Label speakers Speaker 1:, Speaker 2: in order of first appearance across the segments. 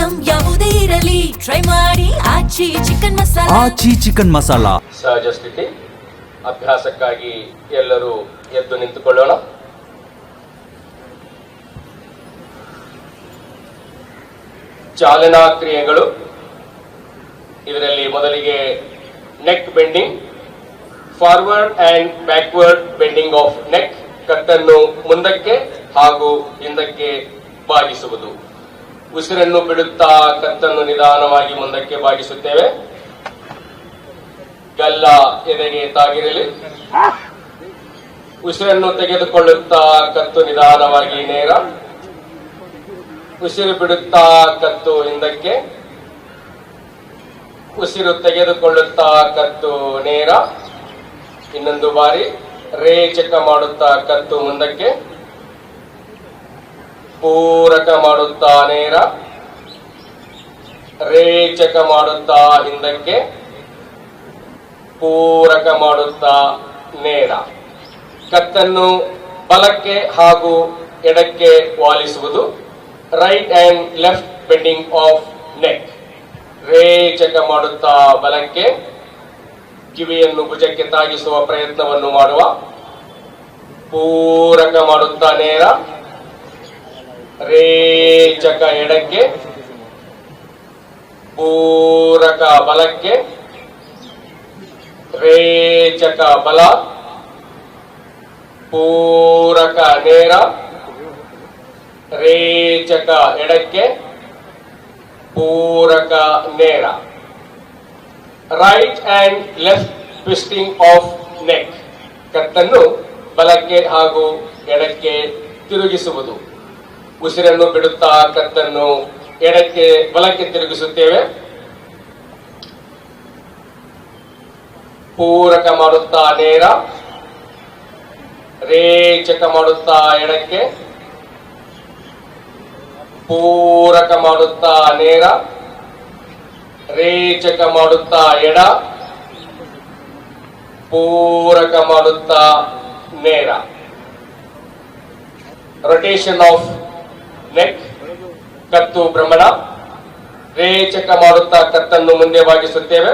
Speaker 1: Item ಯಾವುದೇ ಇರಲಿ try ಮಾಡಿ ಆಚಿ ಚಿಕನ್ ಮಸಾಲಾ.
Speaker 2: ಆಚಿ ಚಿಕನ್ ಮಸಾಲಾ.
Speaker 3: ಸಹಜ ಸ್ಥಿತಿ. ಅಭ್ಯಾಸಕ್ಕಾಗಿ ಎಲ್ಲರೂ ಎದ್ದು ನಿಂತುಕೊಳ್ಳೋಣ. ಚಾಲನಾ ಕ್ರಿಯೆಗಳು. ಇದರಲ್ಲಿ ಮೊದಲಿಗೆ neck bending, forward and backward bending of neck. ಕತ್ತನ್ನು ಮುಂದಕ್ಕೆ ಹಾಗೂ ಹಿಂದಕ್ಕೆ ಬಾಗಿಸುವುದು. ಉಸಿರನ್ನು ಬಿಡುತ್ತಾ ಕತ್ತನ್ನು ನಿಧಾನವಾಗಿ ಮುಂದಕ್ಕೆ ಬಾಗಿಸುತ್ತೇವೆ. ಗಲ್ಲ ಎದೆಗೆ ತಾಗಿರಲಿ. ಉಸಿರನ್ನು ತೆಗೆದುಕೊಳ್ಳುತ್ತಾ ಕತ್ತು ನಿಧಾನವಾಗಿ ನೇರ. ಉಸಿರು ಬಿಡುತ್ತಾ ಕತ್ತು ಹಿಂದಕ್ಕೆ. ಉಸಿರು ತೆಗೆದುಕೊಳ್ಳುತ್ತಾ ಕತ್ತು ನೇರ. ಇನ್ನೊಂದು ಬಾರಿ ರೇಚಕ ಮಾಡುತ್ತಾ ಕತ್ತು ಮುಂದಕ್ಕೆ. ಪೂರಕ ಮಾಡುತ್ತಾ ನೇರ. ರೇಚಕ ಮಾಡುತ್ತಾ ಹಿಂದಕ್ಕೆ. ಪೂರಕ ಮಾಡುತ್ತಾ ನೇರ. ಕತ್ತನ್ನು ಬಲಕ್ಕೆ ಹಾಗೂ ಎಡಕ್ಕೆ ವಾಲಿಸುವುದು. Right and left bending of neck. ರೇಚಕ ಮಾಡುತ್ತಾ ಬಲಕ್ಕೆ. ಕಿವಿಯನ್ನು ಭುಜಕ್ಕೆ ತಾಗಿಸುವ ಪ್ರಯತ್ನವನ್ನು ಮಾಡುವ. ಪೂರಕ ಮಾಡುತ್ತಾ ನೇರ. ರೇಚಕ ಎಡಕ್ಕೆ. ಪೂರಕ ಬಲಕ್ಕೆ. ರೇಚಕ ಬಲ. ಪೂರಕ ನೇರ. ರೇಚಕ ಎಡಕ್ಕೆ. ಪೂರಕ ನೇರ. Right and left twisting of neck. ಕತ್ತನ್ನು ಬಲಕ್ಕೆ ಹಾಗೂ ಎಡಕ್ಕೆ ತಿರುಗಿಸುವುದು. ಉಸಿರನ್ನು ಬಿಡುತ್ತಾ ಕತ್ತನ್ನು ಬಲಕ್ಕೆ ತಿರುಗಿಸುತ್ತೇವೆ. ಪೂರಕ ಮಾಡುತ್ತಾ ನೇರ. ರೇಚಕ ಮಾಡುತ್ತಾ ಎಡಕ್ಕೆ. ಪೂರಕ ಮಾಡುತ್ತಾ ನೇರ. ರೇಚಕ ಮಾಡುತ್ತಾ ಎಡ. ಪೂರಕ ಮಾಡುತ್ತಾ ನೇರ. Rotation of neck. ಕತ್ತು ಭ್ರಮಣ. ರೇಚಕ ಮಾಡುತ್ತಾ ಕತ್ತನ್ನು ಮುಂದೆ ಬಾಗಿಸುತ್ತೇವೆ.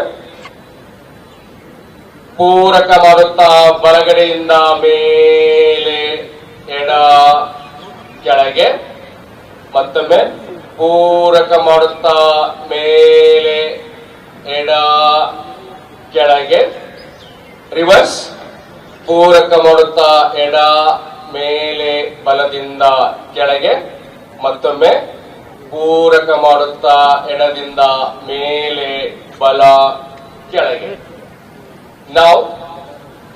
Speaker 3: ಪೂರಕ ಮಾಡುತ್ತಾ ಬಲಗಡೆಯಿಂದ ಮೇಲೆ ಎಡ ಕೆಳಗೆ. ಮತ್ತೊಮ್ಮೆ ಪೂರಕ ಮಾಡುತ್ತಾ ಮೇಲೆ ಎಡ ಕೆಳಗೆ. ರಿವರ್ಸ್. ಪೂರಕ ಮಾಡುತ್ತಾ ಎಡ ಮೇಲೆ ಬಲದಿಂದ ಕೆಳಗೆ. ಮತ್ತೊಮ್ಮೆ ಪೂರಕ ಮಾಡುತ್ತಾ ಎಡದಿಂದ ಮೇಲೆ ಬಲ ಕೆಳಗೆ. ನಾವು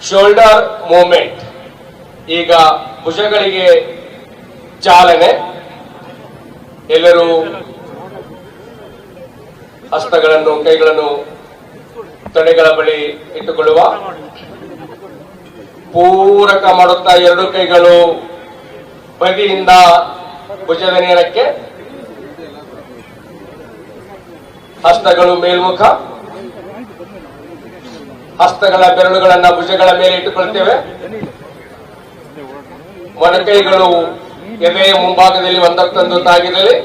Speaker 3: ಶೋಲ್ಡರ್ ಮೂವ್ಮೆಂಟ್. ಈಗ ಭುಜಗಳಿಗೆ ಚಾಲನೆ. ಎಲ್ಲರೂ ಹಸ್ತಗಳನ್ನು ಕೈಗಳನ್ನು ತೊಡೆಗಳ ಬಳಿ ಇಟ್ಟುಕೊಳ್ಳುವ. ಪೂರಕ ಮಾಡುತ್ತಾ ಎರಡು ಕೈಗಳು ಬದಿಯಿಂದ ಭುಜದ ನೇರಕ್ಕೆ. ಹಸ್ತಗಳು ಮೇಲ್ಮುಖ. ಹಸ್ತಗಳ ಬೆರಳುಗಳನ್ನ ಭುಜಗಳ ಮೇಲೆ ಇಟ್ಟುಕೊಳ್ಳುತ್ತೇವೆ. ಮೊಣಕೈಗಳು ಎದೆಯ ಮುಂಭಾಗದಲ್ಲಿ ಒಂದಕ್ಕೊಂದು ತಾಗಿರಲಿ.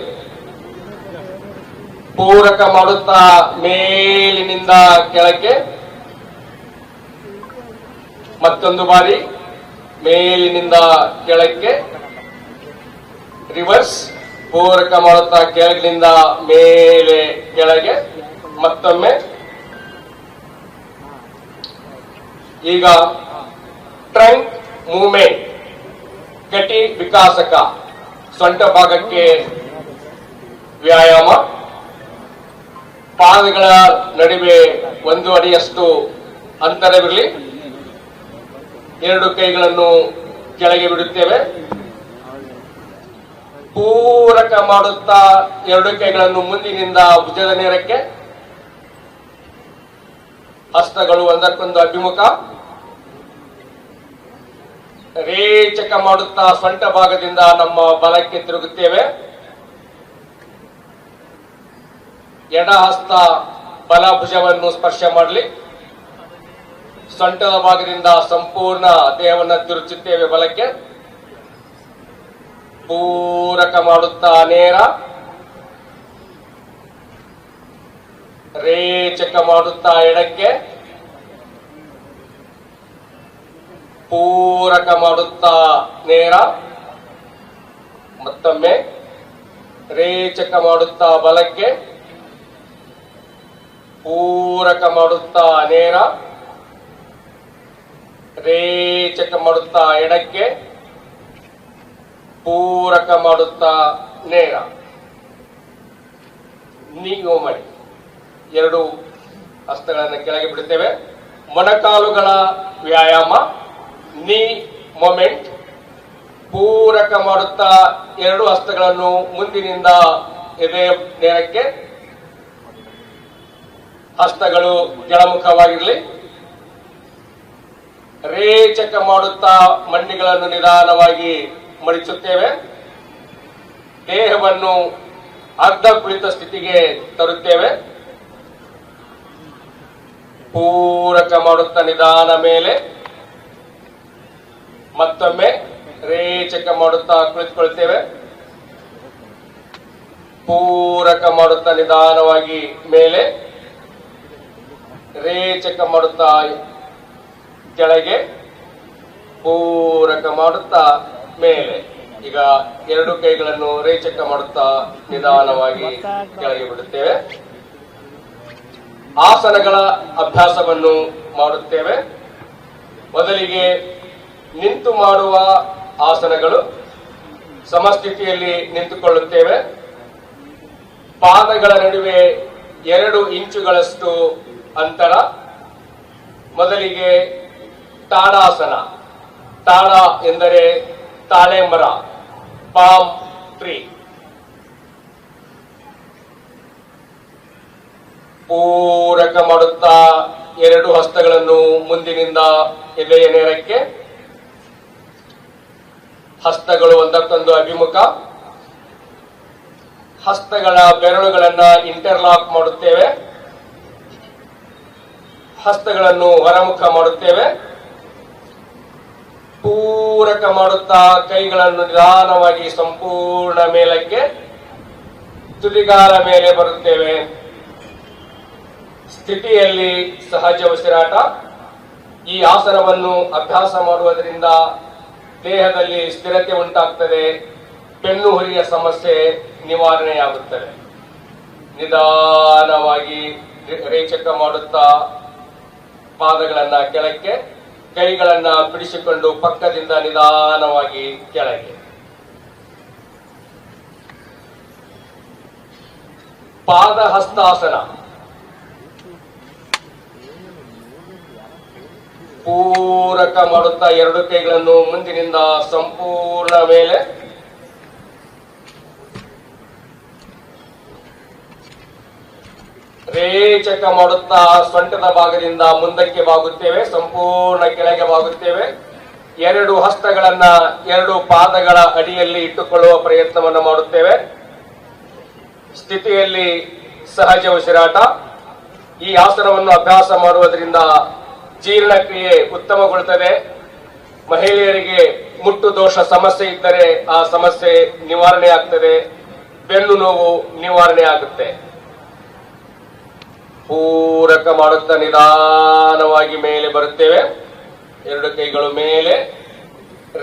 Speaker 3: ಪೂರಕ ಮಾಡುತ್ತಾ ಮೇಲಿನಿಂದ ಕೆಳಕ್ಕೆ. ಮತ್ತೊಂದು ಬಾರಿ ಮೇಲಿನಿಂದ ಕೆಳಕ್ಕೆ. ರಿವರ್ಸ್. ಪೂರಕ ಮಾಡುತ್ತಾ ಕೆಳಗಿನಿಂದ ಮೇಲೆ ಕೆಳಗೆ. ಮತ್ತೊಮ್ಮೆ. ಈಗ ಟ್ರಂಕ್ ಮೂವ್ಮೆಂಟ್. ಕಟಿ ವಿಕಾಸಕ. ಸೊಂಟ ಭಾಗಕ್ಕೆ ವ್ಯಾಯಾಮ. ಪಾದಗಳ ನಡುವೆ 1 ಅಡಿಯಷ್ಟು ಅಂತರವಿರಲಿ. ಎರಡು ಕೈಗಳನ್ನು ಕೆಳಗೆ ಬಿಡುತ್ತೇವೆ. ಪೂರಕ ಮಾಡುತ್ತಾ ಎರಡು ಕೈಗಳನ್ನು ಮುಂದಿನಿಂದ ಭುಜದ ನೇರಕ್ಕೆ. ಹಸ್ತಗಳು ಒಂದಕ್ಕೊಂದು ಅಭಿಮುಖ. ರೇಚಕ ಮಾಡುತ್ತಾ ಸೊಂಟ ಭಾಗದಿಂದ ನಮ್ಮ ಬಲಕ್ಕೆ ತಿರುಗುತ್ತೇವೆ. ಎಡ ಹಸ್ತ ಬಲ ಭುಜವನ್ನು ಸ್ಪರ್ಶ ಮಾಡಲಿ. ಸೊಂಟದ ಭಾಗದಿಂದ ಸಂಪೂರ್ಣ ದೇಹವನ್ನು ತಿರುಚುತ್ತೇವೆ ಬಲಕ್ಕೆ. ಪೂರಕ ಮಾಡುತ್ತಾ ನೇರ. ರೇಚಕ ಮಾಡುತ್ತಾ ಎಡಕ್ಕೆ, ಪೂರಕ ಮಾಡುತ್ತಾ ನೇರ, ಮತ್ತೊಮ್ಮೆ ರೇಚಕ ಮಾಡುತ್ತಾ ಬಲಕ್ಕೆ, ಪೂರಕ ಮಾಡುತ್ತಾ ನೇರ, ರೇಚಕ ಮಾಡುತ್ತಾ ಎಡಕ್ಕೆ, ಪೂರಕ ಮಾಡುತ್ತಾ ನೇರ. ನೀವು ಮಾಡಿ ಎರಡು ಹಸ್ತಗಳನ್ನು ಕೆಳಗೆ ಬಿಡುತ್ತೇವೆ. ಮೊಣಕಾಲುಗಳ ವ್ಯಾಯಾಮ, ನೀ ಮೊಮೆಂಟ್. ಪೂರಕ ಮಾಡುತ್ತಾ ಎರಡು ಹಸ್ತಗಳನ್ನು ಮುಂದಿನಿಂದ ಎದೆ ನೇರಕ್ಕೆ, ಹಸ್ತಗಳು ಕೆಳಮುಖವಾಗಿರಲಿ. ರೇಚಕ ಮಾಡುತ್ತಾ ಮಂಡಿಗಳನ್ನು ನಿಧಾನವಾಗಿ ಮಡಿಸುತ್ತೇವೆ. ದೇಹವನ್ನು ಅರ್ಧ ಕುಳಿತ ಸ್ಥಿತಿಗೆ ತರುತ್ತೇವೆ. ಪೂರಕ ಮಾಡುತ್ತಾ ನಿಧಾನ ಮೇಲೆ, ಮತ್ತೊಮ್ಮೆ ರೇಚಕ ಮಾಡುತ್ತಾ ಕುಳಿತುಕೊಳ್ತೇವೆ. ಪೂರಕ ಮಾಡುತ್ತಾ ನಿಧಾನವಾಗಿ ಮೇಲೆ, ರೇಚಕ ಮಾಡುತ್ತಾ ಕೆಳಗೆ, ಪೂರಕ ಮಾಡುತ್ತಾ ಮೇಲೆ. ಈಗ ಎರಡು ಕೈಗಳನ್ನು ರೇಚಕ ಮಾಡುತ್ತಾ ನಿಧಾನವಾಗಿ ಕೆಳಗೆ ಬಿಡುತ್ತೇವೆ. ಆಸನಗಳ ಅಭ್ಯಾಸವನ್ನು ಮಾಡುತ್ತೇವೆ. ಮೊದಲಿಗೆ ನಿಂತು ಮಾಡುವ ಆಸನಗಳು. ಸಮಸ್ಥಿತಿಯಲ್ಲಿ ನಿಂತುಕೊಳ್ಳುತ್ತೇವೆ. ಪಾದಗಳ ನಡುವೆ 2 ಇಂಚುಗಳಷ್ಟು ಅಂತರ. ಮೊದಲಿಗೆ ತಾಡಾಸನ. ತಾಡ ಎಂದರೆ ತಾಳೆ ಮರ, ಪಾಮ್ ಟ್ರೀ. ಪೂರಕ ಮಾಡುತ್ತಾ 2 ಹಸ್ತಗಳನ್ನು ಮುಂದಿನಿಂದ ಎದೆಯ ನೇರಕ್ಕೆ, ಹಸ್ತಗಳು ಒಂದಕ್ಕೊಂದು ಅಭಿಮುಖ. ಹಸ್ತಗಳ ಬೆರಳುಗಳನ್ನ ಇಂಟರ್ಲಾಕ್ ಮಾಡುತ್ತೇವೆ. ಹಸ್ತಗಳನ್ನು ಹೊರಮುಖ ಮಾಡುತ್ತೇವೆ. ಪೂರಕ ಮಾಡುತ್ತಾ ಕೈಗಳನ್ನು ನಿಧಾನವಾಗಿ ಸಂಪೂರ್ಣ ಮೇಲಕ್ಕೆ, ತುದಿಗಾಲ ಮೇಲೆ ಬರುತ್ತೇವೆ. ಸ್ಥಿತಿಯಲ್ಲಿ ಸಹಜ ಉಸಿರಾಟ. ಈ ಆಸನವನ್ನು ಅಭ್ಯಾಸ ಮಾಡುವುದರಿಂದ ದೇಹದಲ್ಲಿ ಸ್ಥಿರತೆ ಉಂಟಾಗ್ತದೆ. ಬೆನ್ನು ಹುರಿಯ ಸಮಸ್ಯೆ ನಿವಾರಣೆಯಾಗುತ್ತದೆ. ನಿಧಾನವಾಗಿ ರೇಚಕ ಮಾಡುತ್ತಾ ಪಾದಗಳನ್ನ ಕೆಳಕ್ಕೆ, ಕೈಗಳನ್ನ ಬಿಡಿಸಿಕೊಂಡು ಪಕ್ಕದಿಂದ ನಿಧಾನವಾಗಿ ಕೆಳಗೆ. ಪಾದ ಹಸ್ತಾಸನ. ಪೂರಕ ಮಾಡುತ್ತಾ 2 ಕೈಗಳನ್ನು ಮುಂದಿನಿಂದ ಸಂಪೂರ್ಣ ಮೇಲೆ, ರೇಚಕ ಮಾಡುತ್ತಾ ಸೊಂಟದ ಭಾಗದಿಂದ ಮುಂದಕ್ಕೆ ಬಾಗುತ್ತೇವೆ, ಸಂಪೂರ್ಣ ಕೆಳಗೆ ಬಾಗುತ್ತೇವೆ. 2 ಹಸ್ತಗಳನ್ನ 2 ಪಾದಗಳ ಅಡಿಯಲ್ಲಿ ಇಟ್ಟುಕೊಳ್ಳುವ ಪ್ರಯತ್ನವನ್ನು ಮಾಡುತ್ತೇವೆ. ಸ್ಥಿತಿಯಲ್ಲಿ ಸಹಜ ಉಸಿರಾಟ. ಈ ಆಸನವನ್ನು ಅಭ್ಯಾಸ ಮಾಡುವುದರಿಂದ ಜೀರ್ಣಕ್ರಿಯೆ ಉತ್ತಮಗೊಳ್ಳುತ್ತದೆ. ಮಹಿಳೆಯರಿಗೆ ಮುಟ್ಟು ದೋಷ ಸಮಸ್ಯೆ ಇದ್ದರೆ ಆ ಸಮಸ್ಯೆ ನಿವಾರಣೆ ಆಗ್ತದೆ. ಬೆನ್ನು ನೋವು ನಿವಾರಣೆ ಆಗುತ್ತೆ. ಪೂರಕ ಮಾಡುತ್ತಾ ನಿಧಾನವಾಗಿ ಮೇಲೆ ಬರುತ್ತೇವೆ. 2 ಕೈಗಳು ಮೇಲೆ,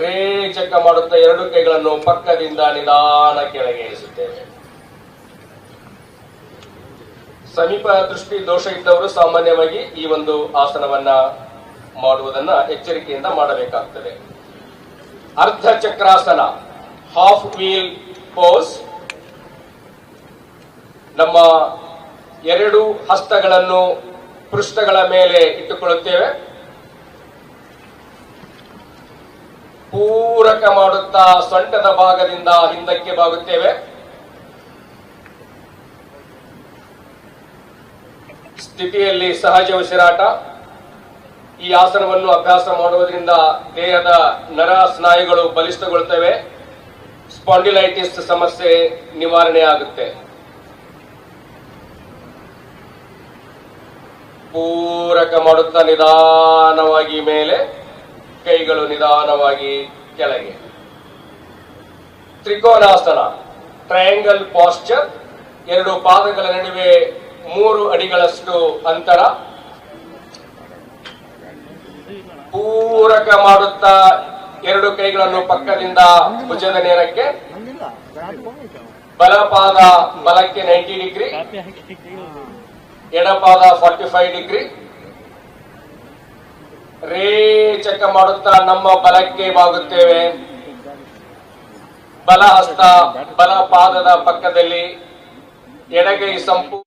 Speaker 3: ರೇಚಕ ಮಾಡುತ್ತಾ 2 ಕೈಗಳನ್ನು ಪಕ್ಕದಿಂದ ನಿಧಾನ ಕೆಳಗೆ ಇಳಿಸುತ್ತೇವೆ. ಸಮೀಪ ದೃಷ್ಟಿ ದೋಷ ಇದ್ದವರು ಸಾಮಾನ್ಯವಾಗಿ ಈ ಒಂದು ಆಸನವನ್ನ ಮಾಡುವುದನ್ನ ಎಚ್ಚರಿಕೆಯಿಂದ ಮಾಡಬೇಕಾಗ್ತದೆ. ಅರ್ಧ ಚಕ್ರಾಸನ, ಹಾಫ್ ವೀಲ್ ಪೋಸ್. ನಮ್ಮ 2 ಹಸ್ತಗಳನ್ನು ಪೃಷ್ಠಗಳ ಮೇಲೆ ಇಟ್ಟುಕೊಳ್ಳುತ್ತೇವೆ. ಪೂರಕ ಮಾಡುತ್ತಾ ಸೊಂಟದ ಭಾಗದಿಂದ ಹಿಂದಕ್ಕೆ ಬಾಗುತ್ತೇವೆ. ಸ್ಥಿತಿಯಲ್ಲಿ ಸಹಜ ಉಸಿರಾಟ. ಈ ಆಸನವನ್ನು ಅಭ್ಯಾಸ ಮಾಡುವುದರಿಂದ ದೇಹದ ನರ ಸ್ನಾಯುಗಳು ಬಲಿಷ್ಠಗೊಳ್ಳುತ್ತವೆ. ಸ್ಪಾಂಡಿಲೈಟಿಸ್ ಸಮಸ್ಯೆ ನಿವಾರಣೆ ಆಗುತ್ತೆ. ಪೂರಕ ಮಾಡುತ್ತಾ ನಿಧಾನವಾಗಿ ಮೇಲೆ, ಕೈಗಳು ನಿಧಾನವಾಗಿ ಕೆಳಗೆ. Trikonasana, triangle Pasteur. 2 ಪಾದಗಳ ನಡುವೆ 3 ಅಡಿಗಳಷ್ಟು ಅಂತರ. ಪೂರಕ ಮಾಡುತ್ತಾ 2 ಕೈಗಳನ್ನು ಪಕ್ಕದಿಂದ ಭುಜದ ನೇರಕ್ಕೆ, ಬಲಪಾದ ಬಲಕ್ಕೆ 90 ಡಿಗ್ರಿ, ಎಡಪಾದ 45 ಡಿಗ್ರಿ. ರೇಚಕ ಮಾಡುತ್ತಾ ನಮ್ಮ ಬಲಕ್ಕೆ ಬಾಗುತ್ತೇವೆ. ಬಲ ಹಸ್ತ ಬಲ ಪಾದದ ಪಕ್ಕದಲ್ಲಿ, ಎಡಗೈ ಸಂಪೂರ್ಣ